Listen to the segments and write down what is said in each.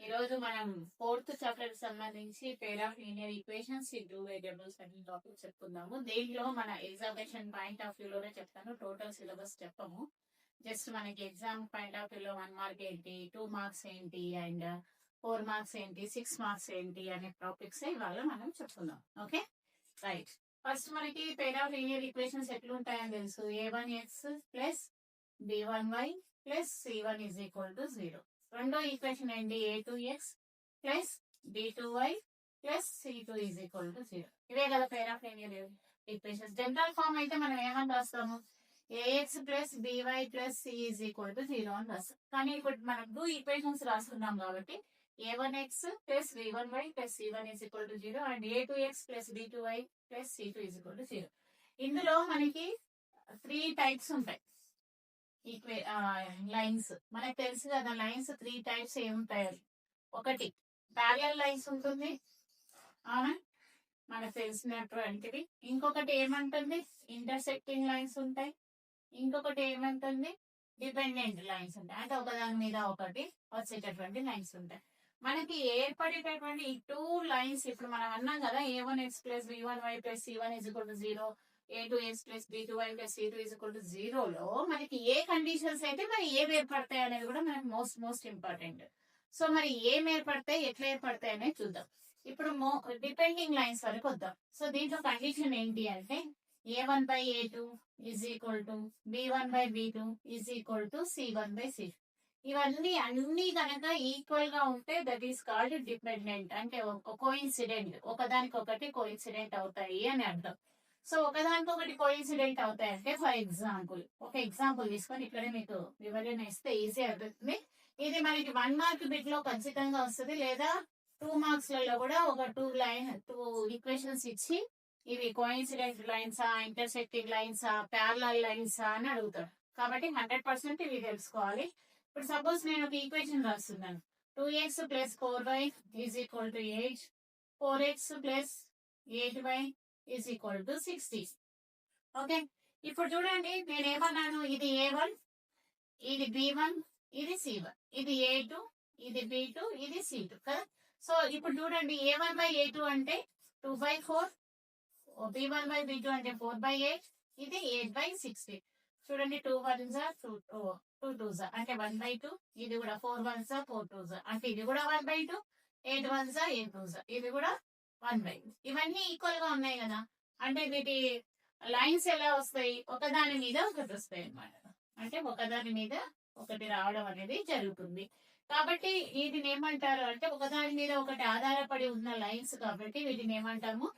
ఈరోజు మనం 4th chapter సంబంధించి పేర్ of linear equations in two variables అనే టాపిక్ చెప్పుకుందాము. దీంట్లో మన ఎగ్జామినేషన్ పాయింట్ ఆఫ్ వ్యూలోనే చెప్తాను, టోటల్ సిలబస్ చెప్పము. జస్ట్ మనకి ఎగ్జామ్ పాయింట్ ఆఫ్ వ్యూలో 1 మార్క్ ఏంటి, 2 మార్క్స్ ఏంటి, అండ్ 4 మార్క్స్ ఏంటి, 6 మార్క్స్ ఏంటి అనే టాపిక్స్ ఇవాళ మనం చెప్పుకుందాం. Okay, right. ఫస్ట్ మనకి పేర్ ఆఫ్ లీనియర్ ఈక్వేషన్స్ ఎట్లుంటాయని తెలుసు. a1x plus b1y plus c1 is equal to 0. రెండో ఈక్వేషన్ ఏంటి, a2x plus b2y plus c2 is equal to 0. ఇవే కదా pair of linear equations. General form అయితే మనం ఏమని రాస్తాము, ax plus by plus c is equal to 0 అని రాస్తాం. కానీ ఇప్పుడు మనం 2 ఈక్వేషన్స్ రాస్తున్నాం కాబట్టి a1x plus b1y plus c1 is equal to 0 and a2x plus b2y plus c2 is equal to 0. ఇందులో మనకి 3 టైప్స్ ఉంటాయి లైన్స్. మనకు తెలుసు కదా, లైన్స్ 3 టైప్స్ ఏముంటాయి. ఒకటి ప్యారలల్ లైన్స్ ఉంటుంది, మనకు తెలిసినటువంటివి. ఇంకొకటి ఏమంటుంది, ఇంటర్సెక్టింగ్ లైన్స్ ఉంటాయి. ఇంకొకటి ఏమంటుంది, డిపెండెంట్ లైన్స్ ఉంటాయి. అంటే ఒకదాని మీద ఒకటి వచ్చేటటువంటి లైన్స్ ఉంటాయి. మనకి ఏర్పడేటటువంటి ఈ 2 లైన్స్ ఇప్పుడు మనం అన్నాం కదా, a1x plus b1y plus c1 is equal to 0, a2x plus b2y plus c2 is equal to 0లో మనకి ఏ కండిషన్స్ అయితే మరి ఏవి ఏర్పడతాయి అనేది కూడా మనకి మోస్ట్ ఇంపార్టెంట్. సో మరి ఏం ఏర్పడతాయి, ఎట్లా ఏర్పడతాయి అనేది చూద్దాం. ఇప్పుడు డిపెండింగ్ లైన్స్ వరకు వద్దాం. సో దీంట్లో కండిషన్ ఏంటి అంటే a1 by a2 is equal to b1 by b2 is equal to c1 by c2. ఇవన్నీ అన్ని కనుక ఈక్వల్ గా ఉంటే దట్ ఈస్ కాల్డ్ డిపెండెంట్. అంటే కోఇన్సిడెంట్, ఒకదానికొకటి కోఇన్సిడెంట్ అవుతాయి అని అర్థం. సో ఒకదానికొకటి కోఇన్సిడెంట్ అవుతాయి అంటే, ఫర్ ఎగ్జాంపుల్ ఒక ఎగ్జాంపుల్ తీసుకొని ఇక్కడే మీకు వివరణ ఇస్తే ఈజీ అవుతుంది. ఇది మనకి 1 మార్క్ బిట్ లో ఖచ్చితంగా వస్తుంది, లేదా 2 మార్క్స్ లలో కూడా ఒక 2 ఈక్వేషన్స్ ఇచ్చి ఇవి కోఇన్సిడెంట్ లైన్సా, ఇంటర్సెక్టింగ్ లైన్సా, ప్యారలల్ లైన్సా అని అడుగుతాడు. కాబట్టి 100% ఇవి తెలుసుకోవాలి. ఇప్పుడు సపోజ్ నేను ఒక ఈక్వేషన్ రాస్తున్నాను, 2x plus 4y is equal to 8, 4x plus 8y is equal to 60. Okay, ఇప్పుడు చూడండి నేను ఏమన్నాను, ఇది a1, ఇది b1, ఇది c1, ఇది a2, ఇది b2, ఇది c2 కదా. సో ఇప్పుడు చూడండి a1 బై a2 అంటే 2/4, b1 బై b2 అంటే 4/8, ఇది 8/60. చూడండి 2 1s 2 2s అంటే 1/2, ఇది కూడా 4 1s 4 2s అంటే ఇది కూడా 1/2, 8 1s 8 2s ఇది కూడా 1/2. ఇవన్నీ ఈక్వల్ గా ఉన్నాయి కదా, అంటే వీటి లైన్స్ ఎలా వస్తాయి, ఒకదాని మీద ఒకటి వస్తాయి అన్నమాట. అంటే ఒకదాని మీద ఒకటి రావడం అనేది జరుగుతుంది. కాబట్టి వీటిని ఏమంటారు అంటే, ఒకదాని మీద ఒకటి ఆధారపడి ఉన్న లైన్స్ కాబట్టి వీటిని ఏమంటాము,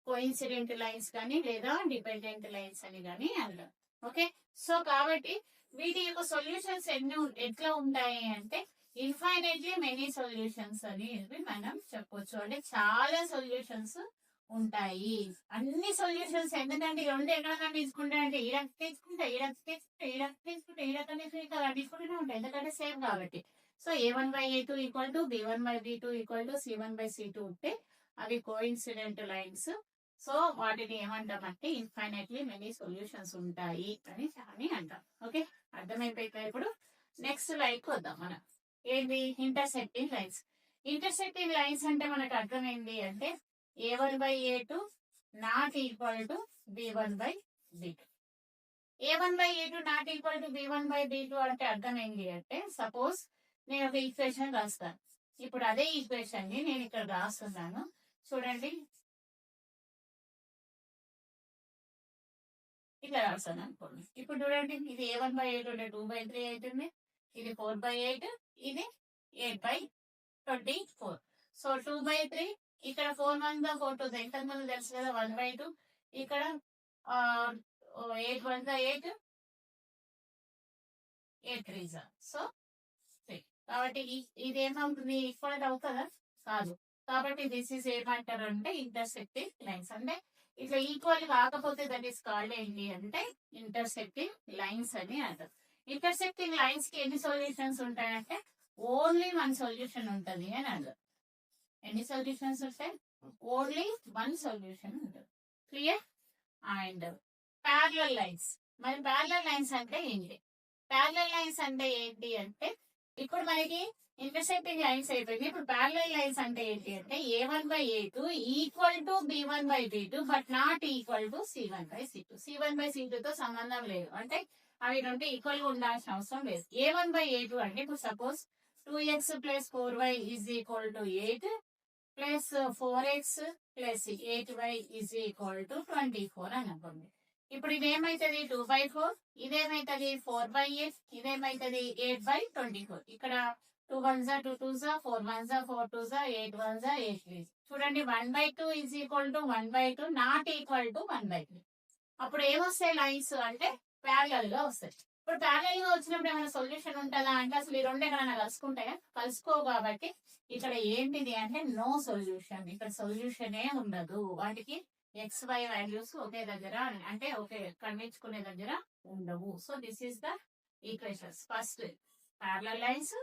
కోఇన్సిడెంట్ లైన్స్ కానీ లేదా డిపెండెంట్ లైన్స్ అని కానీ అంటారు. ఓకే, సో కాబట్టి వీటి యొక్క సొల్యూషన్స్ ఎట్లా ఉంటాయి అంటే, ఇన్ఫైనైట్లీ మెనీ సొల్యూషన్స్ అని మనం చెప్పొచ్చు. అంటే చాలా సొల్యూషన్స్ ఉంటాయి. అన్ని సొల్యూషన్స్ ఎందుకంటే రెండు ఎక్కడ తీసుకుంటా అంటే తీసుకుంటే తీసుకుంటూనే ఉంటాయి, ఎందుకంటే సేమ్ కాబట్టి. So a1 by a2 equal to b1 by b2 equal to c1 by c2 ఉంటే అవి కోఇన్సిడెంట్ లైన్స్. సో వాటిని ఏమంటామంటే ఇన్ఫైనైట్లీ మెనీ సొల్యూషన్స్ ఉంటాయి అని అంటాం. ఓకే, అర్థమైపోయిందా? ఇప్పుడు నెక్స్ట్ లైక్ వద్దాం మనం, ఏంటి, ఇంటర్సెక్టింగ్ లైన్స్. ఇంటర్సెక్టింగ్ లైన్స్ అంటే మనకు అర్థమైంది అంటే a1 by a2 not equal to b1 by b2. a1 by a2 not equal to b1 by b2 అంటే అర్థమైంది అంటే, సపోజ్ నేను ఒక ఈక్వేషన్ రాస్తాను. ఇప్పుడు అదే ఈక్వేషన్ ని నేను ఇక్కడ రాస్తున్నాను, చూడండి ఇట్లా రాస్తాను అనుకోండి. ఇప్పుడు చూడండి ఇది a1 బై a2 అంటే 2/3 అవుతుంది, ఇది 4/8, ఇది 8/24. సో 2/3, ఇక్కడ 4 1 4 2 ఎంతకు ముందు తెలుసు కదా 1/2, ఇక్కడ 8 1 8, 8 3. సో 3. కాబట్టి ఇది ఏమవుతుంది, ఈక్వల్ అవుతుందా, కాదు. కాబట్టి దిస్ ఈస్ ఏమంటారు అంటే ఇంటర్సెక్టింగ్ లైన్స్. అంటే ఇట్లా ఈక్వల్ కాకపోతే దట్ ఈస్ కాల్డ్ ఏంటి అంటే ఇంటర్సెక్టింగ్ లైన్స్ అని అంటారు. ఇంటర్సెక్టింగ్ లైన్స్ కి ఎన్ని సొల్యూషన్స్ ఉంటాయంటే ఓన్లీ 1 సొల్యూషన్ ఉంటుంది అని అంటారు. ఎన్ని సొల్యూషన్స్ ఉంటాయి, ఓన్లీ 1 సొల్యూషన్ ఉంటుంది. క్లియర్? And parallel lines. మరి ప్యారలల్ లైన్స్ అంటే ఏంటి, ప్యారలల్ లైన్స్ అంటే ఏంటి అంటే, ఇప్పుడు మనకి ఇంటర్సెక్టింగ్ లైన్స్ అయిపోయింది. ఇప్పుడు ప్యారలల్ లైన్స్ అంటే ఏంటి అంటే A1/A2 equal to B1/B2 but not equal to C1/C2. C1/C2 తో సంబంధం లేదు. అంటే అవి రెండు ఈక్వల్ గా ఉండాల్సిన అవసరం లేదు. A1/A2 అంటే ఇప్పుడు suppose 2x plus 4y is equal to 8 plus 4x plus 8y is equal to 24 అని అనుకోండి. ఇప్పుడు ఇదేమైతుంది 2/4, ఇదేమైతుంది 4/8, ఇదేమైతుంది 8/24. ఇక్కడ 2 1s 2 2s 4 1s 4 2s 8 1s 8 3s. చూడండి 1/2 is equal to 1/2 not equal to 1/3. అప్పుడు ఏమొస్తాయి లైన్స్ అంటే ప్యారలల్ గా వస్తాయి. ఇప్పుడు ప్యారలల్ గా వచ్చినప్పుడు ఏమైనా సొల్యూషన్ ఉంటుందా అంటే అసలు ఈ రెండు ఎక్కడైనా కలుసుకుంటాయా? కలుసుకో కాబట్టి ఇక్కడ ఏంటిది అంటే నో సొల్యూషన్. ఇక్కడ సొల్యూషన్ ఏ ఉండదు. వాటికి XY వాల్యూస్ ఒకే దగ్గర అంటే ఒకే ఖండించుకునే దగ్గర ఉండవు. So this is the equations. First parallel lines,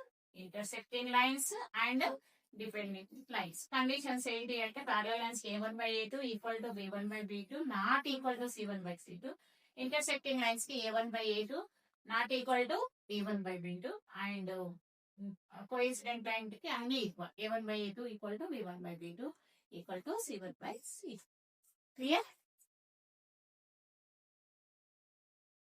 intersecting lines and dependent lines. Conditions ఏంటి అంటే parallel lines A1/A2 equal to B1/B2 not equal to C1/C2. Intersecting lines కి A1/A2 not equal to B1/B2 and coincident line కి అన్ని equal. A1/A2 equal to B1/B2 equal to C1/C2. Clear?